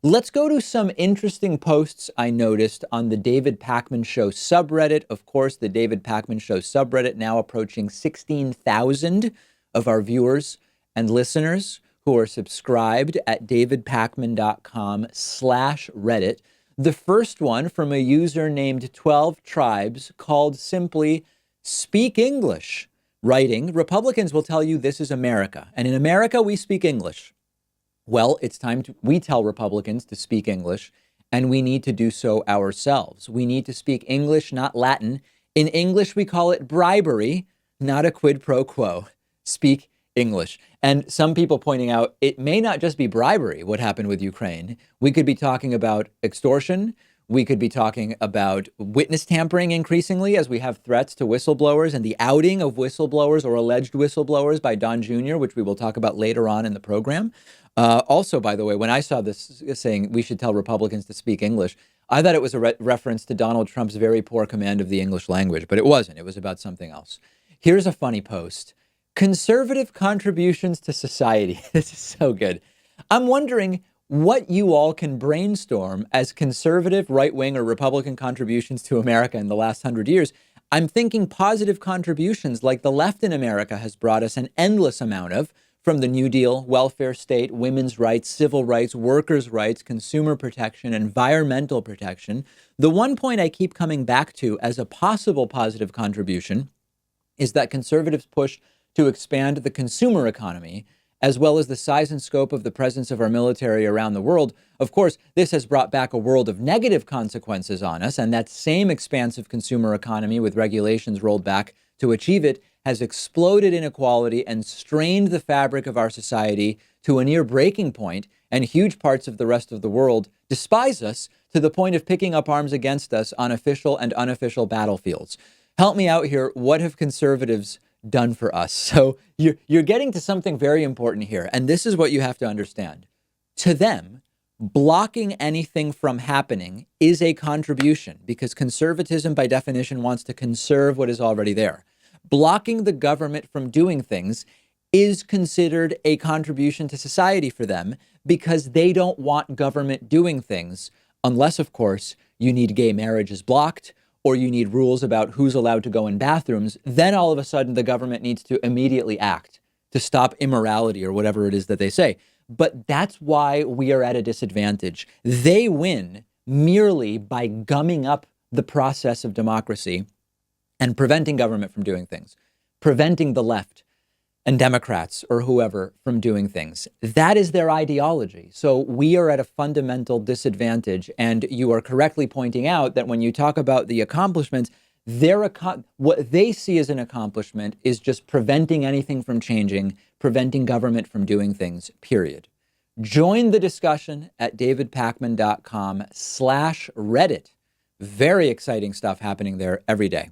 Let's go to some interesting posts I noticed on the David Pakman Show subreddit. Of course, the David Pakman Show subreddit now approaching 16,000 of our viewers and listeners who are subscribed at davidpakman.com/Reddit. The first one from a user named 12 Tribes called simply Speak English, writing, Republicans will tell you this is America, and in America we speak English. Well, it's time we tell Republicans to speak English, and we need to do so ourselves. We need to speak English, not Latin. In English, we call it bribery, not a quid pro quo. Speak English. And some people pointing out it may not just be bribery, what happened with Ukraine. We could be talking about extortion. We could be talking about witness tampering increasingly as we have threats to whistleblowers and the outing of whistleblowers or alleged whistleblowers by Don Jr., which we will talk about later on in the program. Also, by the way, when I saw this saying we should tell Republicans to speak English, I thought it was a reference to Donald Trump's very poor command of the English language, but it wasn't. It was about something else. Here's a funny post. Conservative contributions to society. This is so good. I'm wondering what you all can brainstorm as conservative, right-wing, or Republican contributions to America in the last 100 years. I'm thinking positive contributions like the left in America has brought us an endless amount of, from the New Deal, welfare state, women's rights, civil rights, workers' rights, consumer protection, environmental protection. The one point I keep coming back to as a possible positive contribution is that conservatives push to expand the consumer economy, as well as the size and scope of the presence of our military around the world. Of course, this has brought back a world of negative consequences on us, and that same expansive consumer economy with regulations rolled back to achieve it has exploded inequality and strained the fabric of our society to a near breaking point, and huge parts of the rest of the world despise us to the point of picking up arms against us on official and unofficial battlefields. Help me out here. What have conservatives done for us? So you're getting to something very important here. And this is what you have to understand. To them, blocking anything from happening is a contribution because conservatism by definition wants to conserve what is already there. Blocking the government from doing things is considered a contribution to society for them because they don't want government doing things unless, of course, you need gay marriages blocked or you need rules about who's allowed to go in bathrooms. Then all of a sudden the government needs to immediately act to stop immorality or whatever it is that they say. But that's why we are at a disadvantage. They win merely by gumming up the process of democracy and preventing government from doing things, preventing the left and Democrats or whoever from doing things. That is their ideology. So we are at a fundamental disadvantage. And you are correctly pointing out that when you talk about the accomplishments, what they see as an accomplishment is just preventing anything from changing, preventing government from doing things, period. Join the discussion at davidpakman.com/Reddit. Very exciting stuff happening there every day.